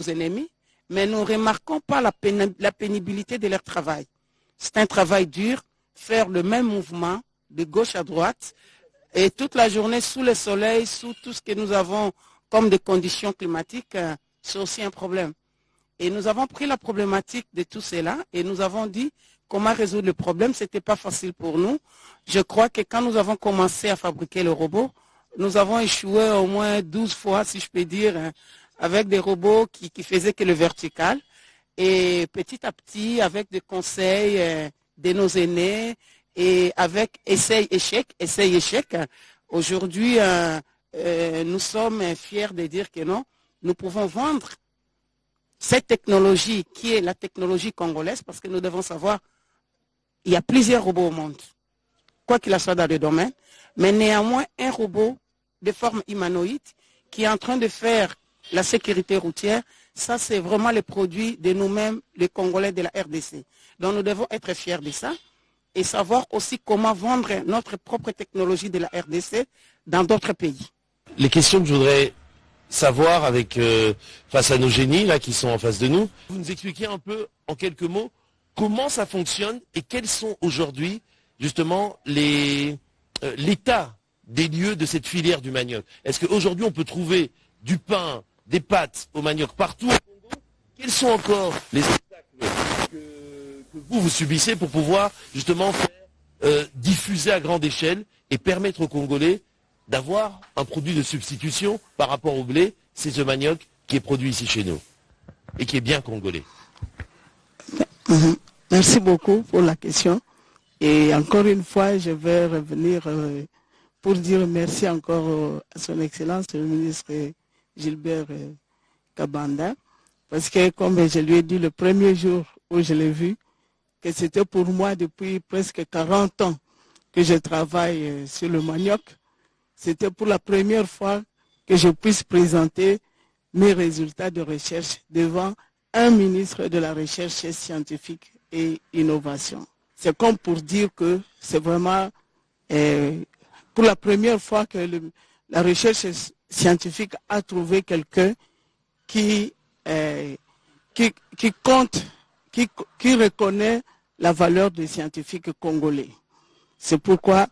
ennemis, mais nous ne remarquons pas la pénibilité de leur travail. C'est un travail dur, faire le même mouvement de gauche à droite et toute la journée sous le soleil, sous tout ce que nous avons comme des conditions climatiques, c'est aussi un problème. Et nous avons pris la problématique de tout cela et nous avons dit comment résoudre le problème. Ce n'était pas facile pour nous. Je crois que quand nous avons commencé à fabriquer le robot, nous avons échoué au moins 12 fois, si je peux dire, avec des robots qui faisaient que le vertical. Et petit à petit, avec des conseils de nos aînés et avec essai-échec, aujourd'hui, nous sommes fiers de dire que non, nous pouvons vendre cette technologie qui est la technologie congolaise, parce que nous devons savoir, il y a plusieurs robots au monde, quoi qu'il en soit dans le domaine, mais néanmoins un robot de forme humanoïde qui est en train de faire la sécurité routière, ça c'est vraiment le produit de nous-mêmes, les Congolais de la RDC. Donc nous devons être fiers de ça et savoir aussi comment vendre notre propre technologie de la RDC dans d'autres pays. Les questions que je voudrais savoir avec face à nos génies là qui sont en face de nous, vous nous expliquez un peu en quelques mots comment ça fonctionne et quels sont aujourd'hui justement l'état des lieux de cette filière du manioc. Est-ce qu'aujourd'hui on peut trouver du pain, des pâtes au manioc partout au Congo? Quels sont encore les obstacles que vous subissez pour pouvoir justement faire diffuser à grande échelle et permettre aux Congolais d'avoir un produit de substitution par rapport au blé, c'est ce manioc qui est produit ici chez nous et qui est bien congolais. Merci beaucoup pour la question. Et encore une fois, je vais revenir pour dire merci encore à son Excellence, le ministre Gilbert Kabanda, parce que comme je lui ai dit le premier jour où je l'ai vu, que c'était pour moi depuis presque 40 ans que je travaille sur le manioc. C'était pour la première fois que je puisse présenter mes résultats de recherche devant un ministre de la Recherche scientifique et innovation. C'est comme pour dire que c'est vraiment pour la première fois que la recherche scientifique a trouvé quelqu'un qui compte, qui reconnaît la valeur des scientifiques congolais. C'est pourquoi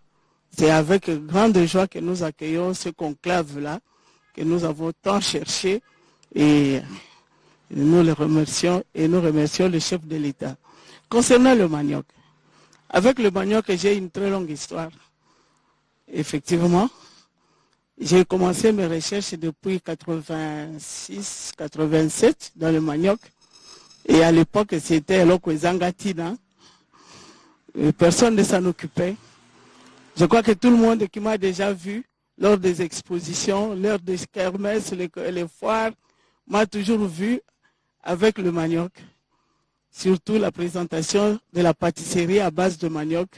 c'est avec grande joie que nous accueillons ce conclave-là, que nous avons tant cherché, et nous le remercions, et nous remercions le chef de l'État. Concernant le manioc, avec le manioc, j'ai une très longue histoire. Effectivement, j'ai commencé mes recherches depuis 86-87 dans le manioc, et à l'époque c'était Lokwezangatina. Personne ne s'en occupait. Je crois que tout le monde qui m'a déjà vu lors des expositions, lors des kermesses, les foires, m'a toujours vu avec le manioc. Surtout la présentation de la pâtisserie à base de manioc.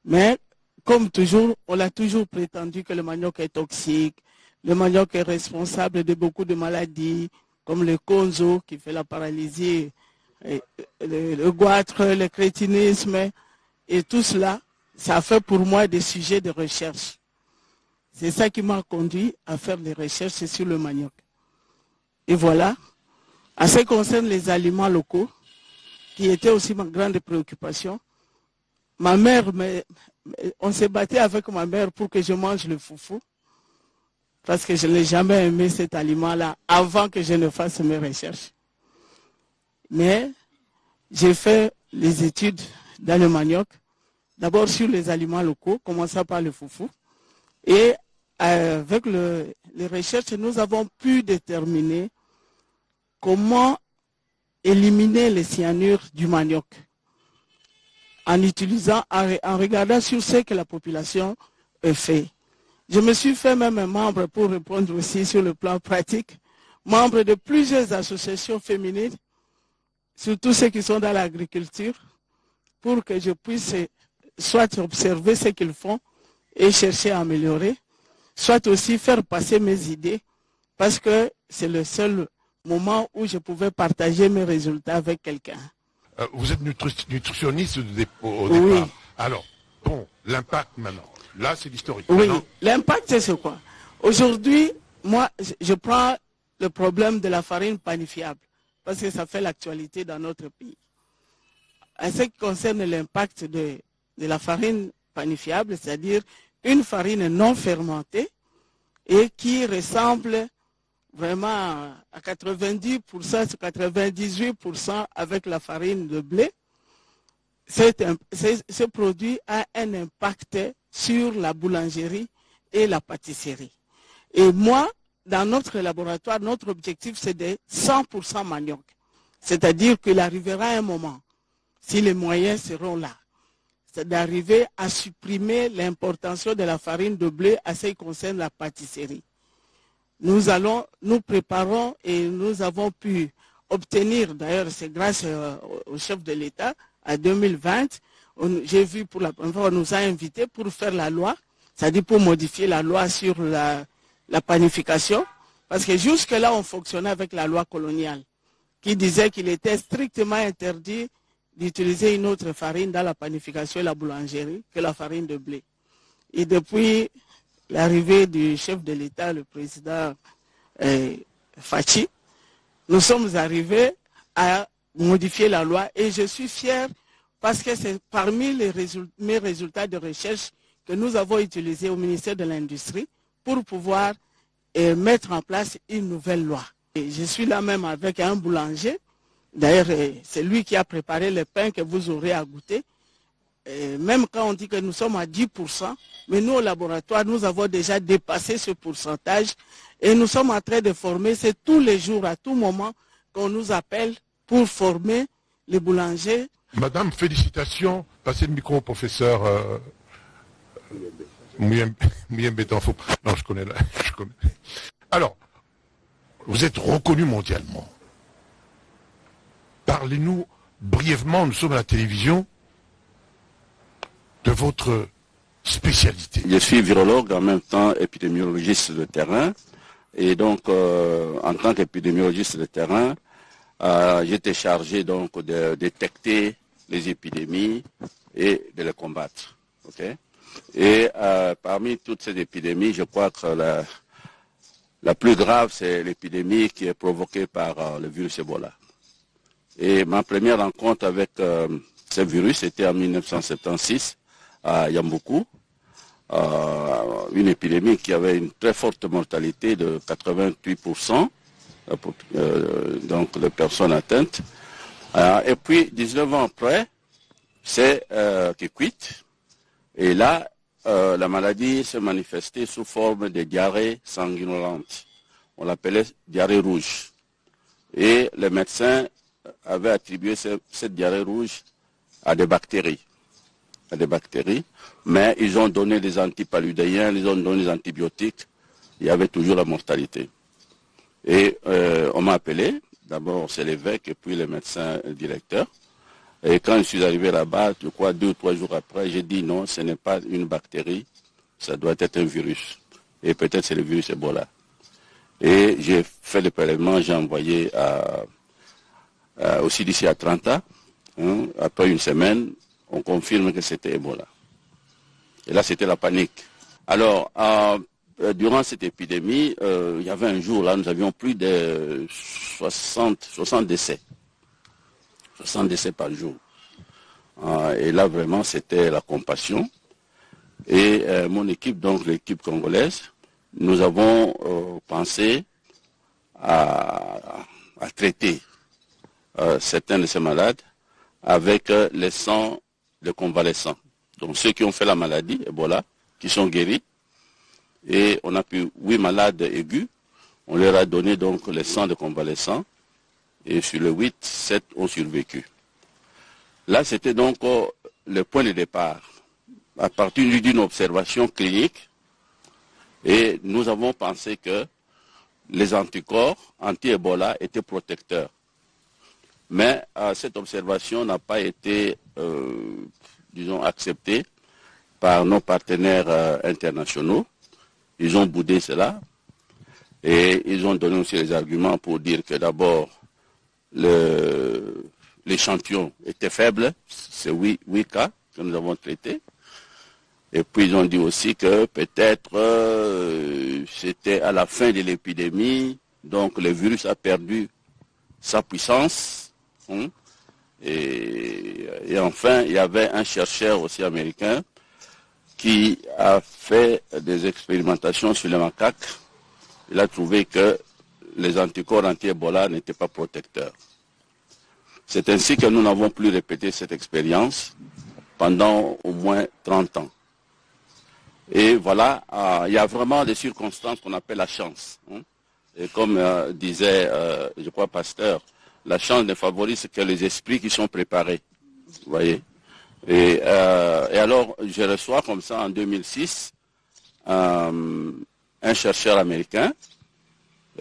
Mais comme toujours, on a toujours prétendu que le manioc est toxique. Le manioc est responsable de beaucoup de maladies, comme le konzo qui fait la paralysie, le goitre, le crétinisme et tout cela. Ça a fait pour moi des sujets de recherche. C'est ça qui m'a conduit à faire des recherches sur le manioc. Et voilà, en ce qui concerne les aliments locaux, qui étaient aussi ma grande préoccupation, ma mère, on s'est battu avec ma mère pour que je mange le foufou, parce que je n'ai jamais aimé cet aliment-là avant que je ne fasse mes recherches. Mais j'ai fait les études dans le manioc, d'abord sur les aliments locaux, commençant par le foufou. Et avec les recherches, nous avons pu déterminer comment éliminer les cyanures du manioc en regardant sur ce que la population fait. Je me suis fait même un membre, pour répondre aussi sur le plan pratique, membre de plusieurs associations féminines, surtout ceux qui sont dans l'agriculture, pour que je puisse soit observer ce qu'ils font et chercher à améliorer, soit aussi faire passer mes idées, parce que c'est le seul moment où je pouvais partager mes résultats avec quelqu'un. Vous êtes nutritionniste au départ. Oui. Alors, bon, l'impact maintenant. Là, c'est l'historique. Oui, Maintenant... l'impact, c'est quoi? Aujourd'hui, moi, je prends le problème de la farine panifiable, parce que ça fait l'actualité dans notre pays. En ce qui concerne l'impact de la farine panifiable, c'est-à-dire une farine non fermentée et qui ressemble vraiment à 90%, 98% avec la farine de blé, ce produit a un impact sur la boulangerie et la pâtisserie. Et moi, dans notre laboratoire, notre objectif, c'est de 100% manioc. C'est-à-dire qu'il arrivera un moment, si les moyens seront là, c'est d'arriver à supprimer l'importation de la farine de blé à ce qui concerne la pâtisserie. Nous préparons et nous avons pu obtenir, d'ailleurs c'est grâce au chef de l'État, à 2020, j'ai vu pour la première fois, on nous a invités pour faire la loi, c'est-à-dire pour modifier la loi sur la panification, parce que jusque-là on fonctionnait avec la loi coloniale, qui disait qu'il était strictement interdit d'utiliser une autre farine dans la panification et la boulangerie que la farine de blé. Et depuis l'arrivée du chef de l'État, le président Fachi, nous sommes arrivés à modifier la loi et je suis fier parce que c'est parmi mes résultats de recherche que nous avons utilisés au ministère de l'Industrie pour pouvoir mettre en place une nouvelle loi. Et je suis là même avec un boulanger. D'ailleurs, c'est lui qui a préparé le pain que vous aurez à goûter. Et même quand on dit que nous sommes à 10%, mais nous au laboratoire, nous avons déjà dépassé ce pourcentage et nous sommes en train de former. C'est tous les jours, à tout moment, qu'on nous appelle pour former les boulangers. Madame, félicitations. Passez le micro au professeur Mouyembe Danfo. Non, je connais. Alors, vous êtes reconnu mondialement. Parlez-nous brièvement, nous sommes à la télévision, de votre spécialité. Je suis virologue, en même temps épidémiologiste de terrain. Et donc, en tant qu'épidémiologiste de terrain, j'étais chargé donc de détecter les épidémies et de les combattre. Okay? Et parmi toutes ces épidémies, je crois que la plus grave, c'est l'épidémie qui est provoquée par le virus Ebola. Et ma première rencontre avec ce virus, c'était en 1976 à Yamboukou, une épidémie qui avait une très forte mortalité de 88%, donc de personnes atteintes. Et puis, 19 ans après, c'est Kikwit. Et là, la maladie se manifestait sous forme de diarrhée sanguinolente. On l'appelait diarrhée rouge. Et les médecins avaient attribué cette diarrhée rouge à des bactéries. Mais ils ont donné des antipaludéens, ils ont donné des antibiotiques, il y avait toujours la mortalité. Et on m'a appelé, d'abord c'est l'évêque et puis le médecin directeur. Et quand je suis arrivé là-bas, je crois 2 ou 3 jours après, j'ai dit non, ce n'est pas une bactérie, ça doit être un virus. Et peut-être c'est le virus Ebola. Et j'ai fait le prélèvement, j'ai envoyé au CDC à Tranta. Après une semaine, on confirme que c'était Ebola. Et là, c'était la panique. Alors, durant cette épidémie, il y avait un jour, là, nous avions plus de 60 décès. 60 décès par jour. Et là, vraiment, c'était la compassion. Et mon équipe, donc l'équipe congolaise, nous avons pensé à traiter certains de ces malades avec les sangs de convalescents. Donc ceux qui ont fait la maladie, Ebola, qui sont guéris. Et on a pu 8 malades aigus. On leur a donné donc les sangs de convalescents. Et sur les 8, 7 ont survécu. Là, c'était donc le point de départ. À partir d'une observation clinique, et nous avons pensé que les anticorps anti-Ebola étaient protecteurs. Mais cette observation n'a pas été, disons, acceptée par nos partenaires internationaux. Ils ont boudé cela et ils ont donné aussi les arguments pour dire que d'abord, l'échantillon était faible, c'est 8 cas que nous avons traités. Et puis ils ont dit aussi que peut-être c'était à la fin de l'épidémie Donc le virus a perdu sa puissance. Hein. Et enfin, il y avait un chercheur aussi américain qui a fait des expérimentations sur les macaques. Il a trouvé que les anticorps anti-Ebola n'étaient pas protecteurs. C'est ainsi que nous n'avons plus répété cette expérience pendant au moins 30 ans. Et voilà, il y a vraiment des circonstances qu'on appelle la chance. Hein. Et comme disait, je crois, Pasteur, la chance ne favorise que les esprits qui sont préparés. Vous voyez. Et alors, je reçois comme ça en 2006 un chercheur américain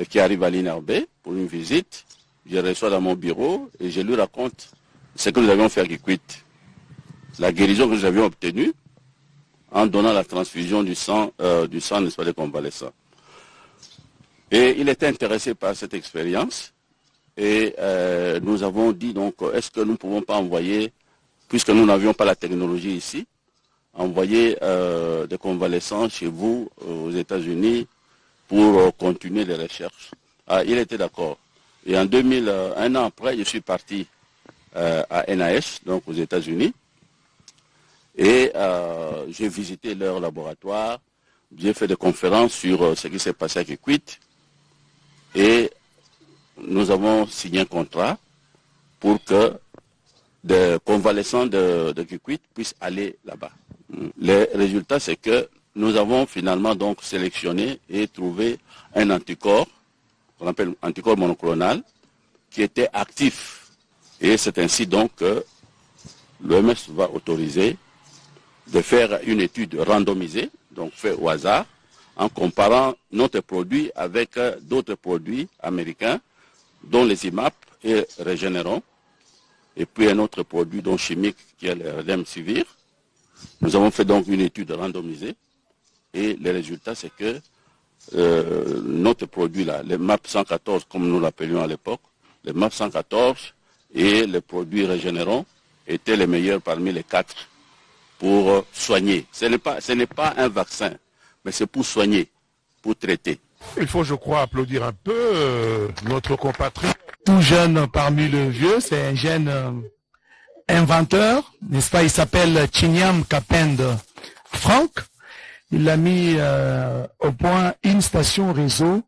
qui arrive à l'INRB pour une visite. Je le reçois dans mon bureau et je lui raconte ce que nous avions fait à Kikwit. La guérison que nous avions obtenue en donnant la transfusion du sang, n'est-ce pas, des convalescents. Et il était intéressé par cette expérience. Et nous avons dit donc, est-ce que nous ne pouvons pas envoyer, puisque nous n'avions pas la technologie ici, envoyer des convalescents chez vous aux États-Unis pour continuer les recherches. Il était d'accord. Et en 2000, un an après, je suis parti à NIH, donc aux États-Unis, et j'ai visité leur laboratoire, j'ai fait des conférences sur ce qui s'est passé à Kikwit, et nous avons signé un contrat pour que des convalescents de Kikwit puissent aller là-bas. Le résultat, c'est que nous avons finalement donc sélectionné et trouvé un anticorps, qu'on appelle anticorps monoclonal, qui était actif. Et c'est ainsi donc que l'OMS va autoriser de faire une étude randomisée, donc faite au hasard, en comparant notre produit avec d'autres produits américains, dont les IMAP et Régénéron, et puis un autre produit dont chimique qui est le Remdesivir. Nous avons fait donc une étude randomisée et le résultat c'est que notre produit là, le MAP 114 comme nous l'appelions à l'époque, le MAP 114 et le produit Régénéron étaient les meilleurs parmi les 4 pour soigner. Ce n'est pas un vaccin, mais c'est pour soigner, pour traiter. Il faut, je crois, applaudir un peu notre compatriote. Tout jeune parmi le vieux, c'est un jeune inventeur, n'est-ce pas? Il s'appelle Chinyam Kapend Frank. Il a mis au point une station réseau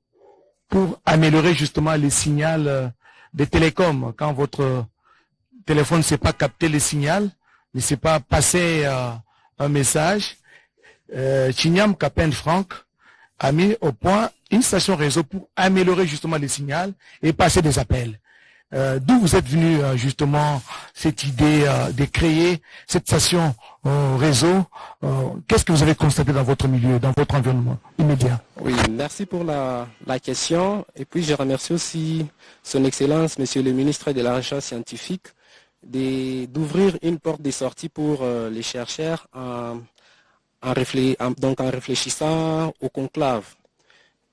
pour améliorer justement les signaux des télécoms. Quand votre téléphone ne sait pas capter le signal, ne sait pas passer un message, Chinyam Kapend Frank a mis au point une station réseau pour améliorer justement les signaux et passer des appels. D'où vous êtes venu justement cette idée de créer cette station réseau? Qu'est-ce que vous avez constaté dans votre milieu, dans votre environnement immédiat? Oui, merci pour la question. Et puis je remercie aussi son Excellence, Monsieur le ministre de la Recherche scientifique, d'ouvrir une porte de sortie pour les chercheurs en réfléchissant au conclave.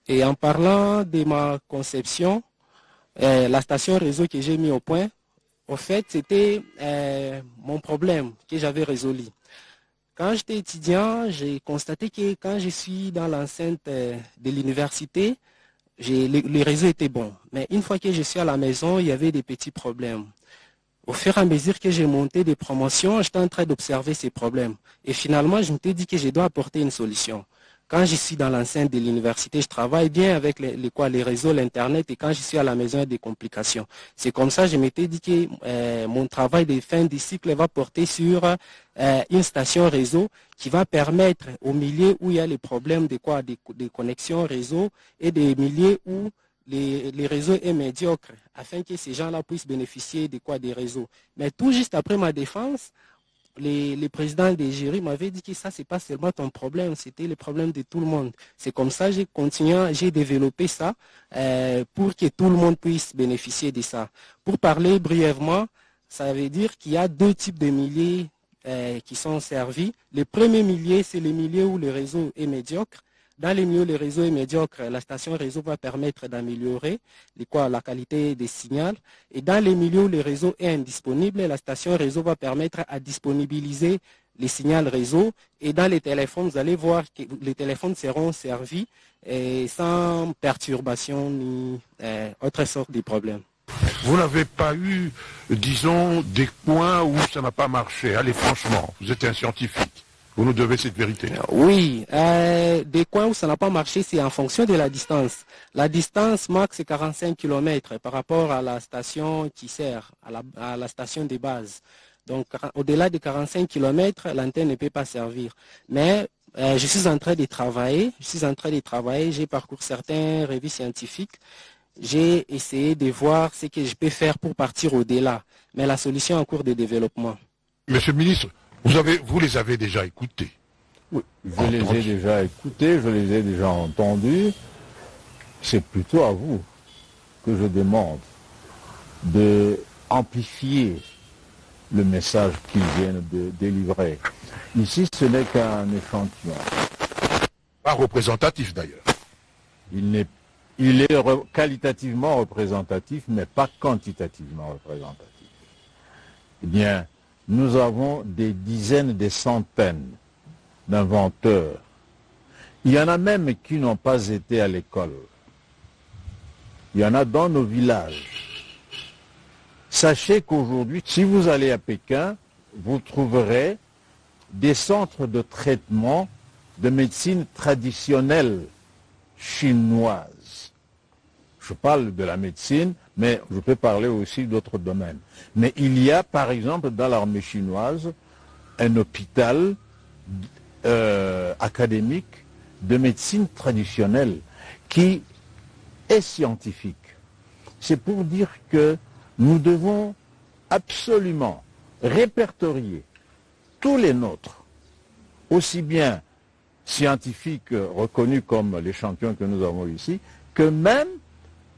Et en parlant de ma conception, la station réseau que j'ai mis au point, au fait, c'était mon problème que j'avais résolu. Quand j'étais étudiant, j'ai constaté que quand je suis dans l'enceinte de l'université, le réseau était bon. Mais une fois que je suis à la maison, il y avait des petits problèmes. Au fur et à mesure que j'ai monté des promotions, j'étais en train d'observer ces problèmes. Et finalement, je m'étais dit que je dois apporter une solution. Quand je suis dans l'enceinte de l'université, je travaille bien avec les réseaux, l'Internet, et quand je suis à la maison, il y a des complications. C'est comme ça que je m'étais dit que mon travail de fin de cycle va porter sur une station réseau qui va permettre aux milieux où il y a les problèmes des connexions réseau et des milieux où les réseaux est médiocre, afin que ces gens-là puissent bénéficier des réseaux. Mais tout juste après ma défense, les présidents des jurys m'avaient dit que ça, c'est pas seulement ton problème, c'était le problème de tout le monde. C'est comme ça que j'ai continué, j'ai développé ça pour que tout le monde puisse bénéficier de ça. Pour parler brièvement, ça veut dire qu'il y a deux types de milieux qui sont servis. Le premier milieu, c'est le milieu où le réseau est médiocre. Dans les milieux où le réseau est médiocre, la station réseau va permettre d'améliorer la qualité des signaux. Et dans les milieux où le réseau est indisponible, la station réseau va permettre à disponibiliser les signaux réseau. Et dans les téléphones, vous allez voir que les téléphones seront servis et sans perturbation ni autre sorte de problème. Vous n'avez pas eu, disons, des points où ça n'a pas marché. Allez, franchement, vous êtes un scientifique. Vous nous devez cette vérité. Oui, des coins où ça n'a pas marché, c'est en fonction de la distance. La distance max c'est 45 km par rapport à la station qui sert, à la station de base. Donc, au-delà de 45 km, l'antenne ne peut pas servir. Mais je suis en train de travailler. J'ai parcouru certaines revues scientifiques. J'ai essayé de voir ce que je peux faire pour partir au-delà. Mais la solution est en cours de développement. Monsieur le ministre, vous les avez déjà écoutés. Oui, je les ai déjà écoutés, je les ai déjà entendus. C'est plutôt à vous que je demande de amplifier le message qu'ils viennent de délivrer. Ici, ce n'est qu'un échantillon. Pas représentatif d'ailleurs. Il est qualitativement représentatif, mais pas quantitativement représentatif. Eh bien, nous avons des dizaines, des centaines d'inventeurs. Il y en a même qui n'ont pas été à l'école. Il y en a dans nos villages. Sachez qu'aujourd'hui, si vous allez à Pékin, vous trouverez des centres de traitement de médecine traditionnelle chinoise. Je parle de la médecine, mais je peux parler aussi d'autres domaines. Mais il y a, par exemple, dans l'armée chinoise, un hôpital académique de médecine traditionnelle qui est scientifique. C'est pour dire que nous devons absolument répertorier tous les nôtres, aussi bien scientifiques reconnus comme les champions que nous avons ici, que même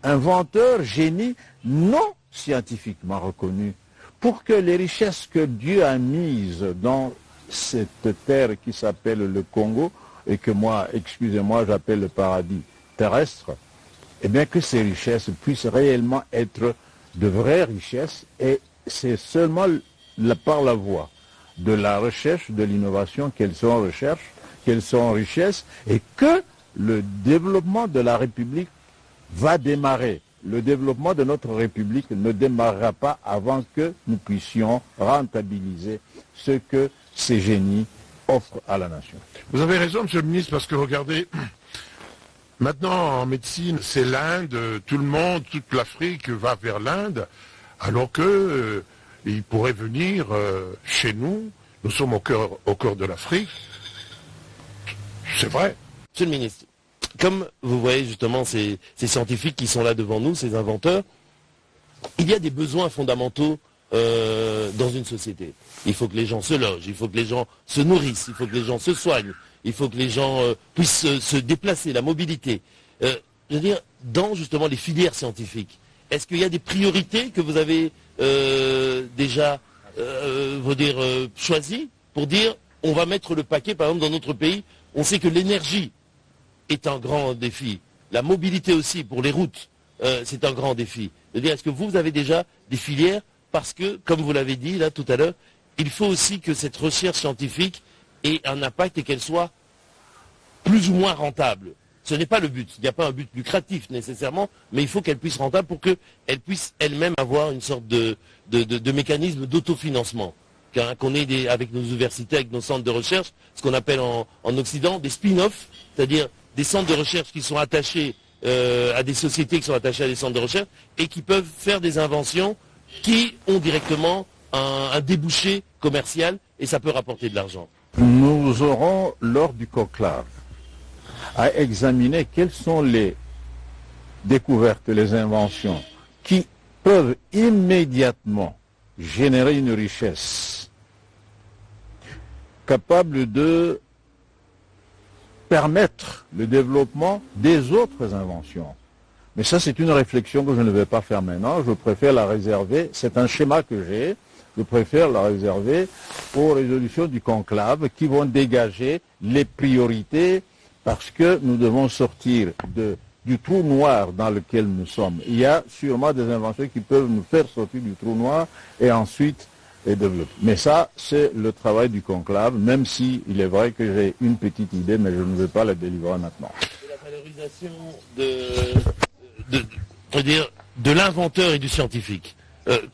inventeurs, génies non scientifiquement reconnus, pour que les richesses que Dieu a mises dans cette terre qui s'appelle le Congo, et que moi, excusez-moi, j'appelle le paradis terrestre, eh bien que ces richesses puissent réellement être de vraies richesses, et c'est seulement par la voie de la recherche, de l'innovation qu'elles sont richesses, et que le développement de la République va démarrer. Le développement de notre République ne démarrera pas avant que nous puissions rentabiliser ce que ces génies offrent à la nation. Vous avez raison, monsieur le ministre, parce que regardez, maintenant en médecine, c'est l'Inde, tout le monde, toute l'Afrique va vers l'Inde, alors que il pourrait venir chez nous. Nous sommes au cœur de l'Afrique. C'est vrai. Monsieur le ministre, comme vous voyez justement ces scientifiques qui sont là devant nous, ces inventeurs, il y a des besoins fondamentaux dans une société. Il faut que les gens se logent, il faut que les gens se nourrissent, il faut que les gens se soignent, il faut que les gens puissent se déplacer, la mobilité. Je veux dire, dans justement les filières scientifiques, est-ce qu'il y a des priorités que vous avez déjà choisies pour dire on va mettre le paquet, par exemple dans notre pays, on sait que l'énergie est un grand défi. La mobilité aussi pour les routes, c'est un grand défi. Est-ce que vous avez déjà des filières? Parce que, comme vous l'avez dit là tout à l'heure, il faut aussi que cette recherche scientifique ait un impact et qu'elle soit plus ou moins rentable. Ce n'est pas le but. Il n'y a pas un but lucratif nécessairement, mais il faut qu'elle puisse rentable pour qu'elle puisse elle-même avoir une sorte de mécanisme d'autofinancement. Qu'on ait avec nos universités, avec nos centres de recherche, ce qu'on appelle en Occident des spin-offs, c'est-à-dire des centres de recherche qui sont attachés à des sociétés qui sont attachées à des centres de recherche et qui peuvent faire des inventions qui ont directement un débouché commercial et ça peut rapporter de l'argent. Nous aurons, lors du conclave, à examiner quelles sont les découvertes, les inventions qui peuvent immédiatement générer une richesse capable de permettre le développement des autres inventions. Mais ça, c'est une réflexion que je ne vais pas faire maintenant. Je préfère la réserver. C'est un schéma que j'ai. Je préfère la réserver aux résolutions du conclave qui vont dégager les priorités parce que nous devons sortir du trou noir dans lequel nous sommes. Il y a sûrement des inventions qui peuvent nous faire sortir du trou noir et ensuite et développer. Mais ça, c'est le travail du conclave, même si il est vrai que j'ai une petite idée, mais je ne veux pas la délivrer maintenant. La valorisation de l'inventeur et du scientifique.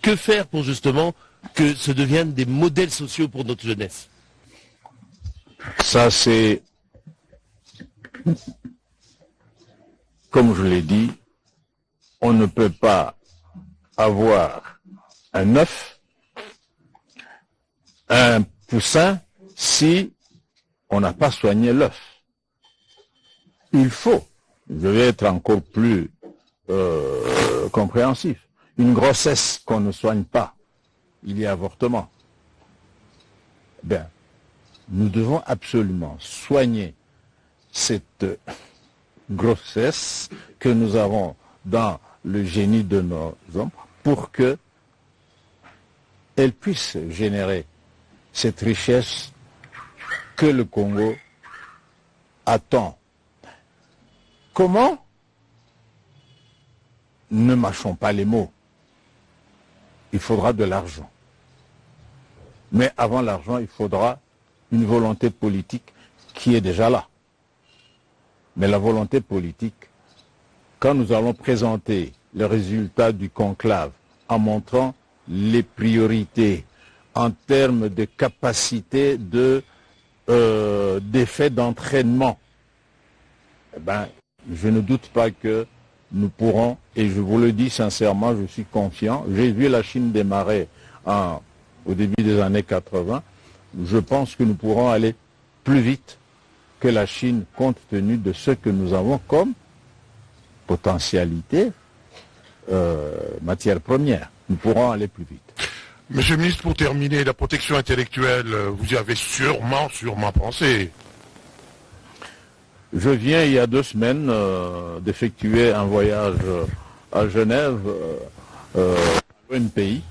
Que faire pour justement que ce devienne des modèles sociaux pour notre jeunesse? Ça, c'est, comme je l'ai dit, on ne peut pas avoir un œuf, un poussin, si on n'a pas soigné l'œuf. Il faut, je vais être encore plus compréhensif, une grossesse qu'on ne soigne pas, il y a avortement. Bien, nous devons absolument soigner cette grossesse que nous avons dans le génie de nos hommes pour que elle puisse générer cette richesse que le Congo attend. Comment? Ne mâchons pas les mots. Il faudra de l'argent. Mais avant l'argent, il faudra une volonté politique qui est déjà là. Mais la volonté politique, quand nous allons présenter les résultats du conclave en montrant les priorités en termes de capacité d'effet d'entraînement, eh ben, je ne doute pas que nous pourrons, et je vous le dis sincèrement, je suis confiant. J'ai vu la Chine démarrer au début des années 80. Je pense que nous pourrons aller plus vite que la Chine compte tenu de ce que nous avons comme potentialité matière première. Nous pourrons aller plus vite. Monsieur le ministre, pour terminer, la protection intellectuelle, vous y avez sûrement pensé. Je viens il y a 2 semaines d'effectuer un voyage à Genève, à l'ONPI,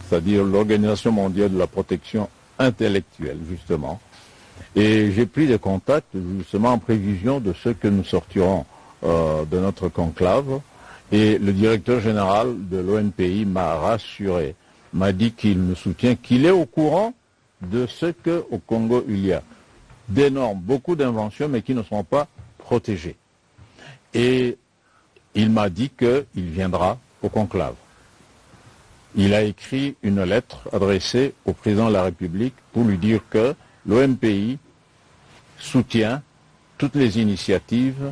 c'est-à-dire l'Organisation mondiale de la protection intellectuelle, justement. Et j'ai pris des contacts, justement, en prévision de ce que nous sortirons de notre conclave. Et le directeur général de l'ONPI m'a rassuré, m'a dit qu'il me soutient, qu'il est au courant de ce qu'au Congo il y a des normes, beaucoup d'inventions, mais qui ne sont pas protégées. Et il m'a dit qu'il viendra au conclave. Il a écrit une lettre adressée au président de la République pour lui dire que l'ONPI soutient toutes les initiatives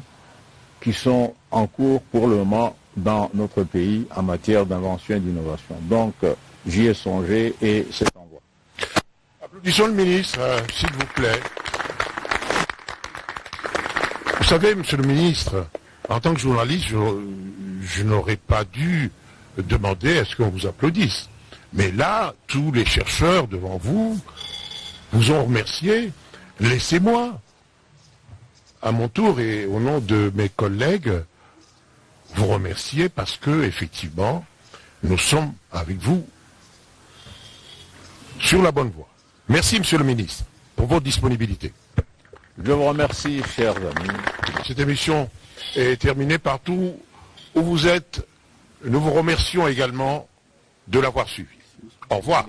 qui sont en cours pour le moment dans notre pays en matière d'invention et d'innovation. Donc, j'y ai songé et c'est en voie. Applaudissons le ministre, s'il vous plaît. Vous savez, monsieur le ministre, en tant que journaliste, je n'aurais pas dû demander à ce qu'on vous applaudisse. Mais là, tous les chercheurs devant vous ont remercié. Laissez-moi, à mon tour et au nom de mes collègues, vous remercier parce que, effectivement, nous sommes avec vous sur la bonne voie. Merci, monsieur le ministre, pour votre disponibilité. Je vous remercie, chers amis. Cette émission est terminée partout où vous êtes. Nous vous remercions également de l'avoir suivi. Au revoir.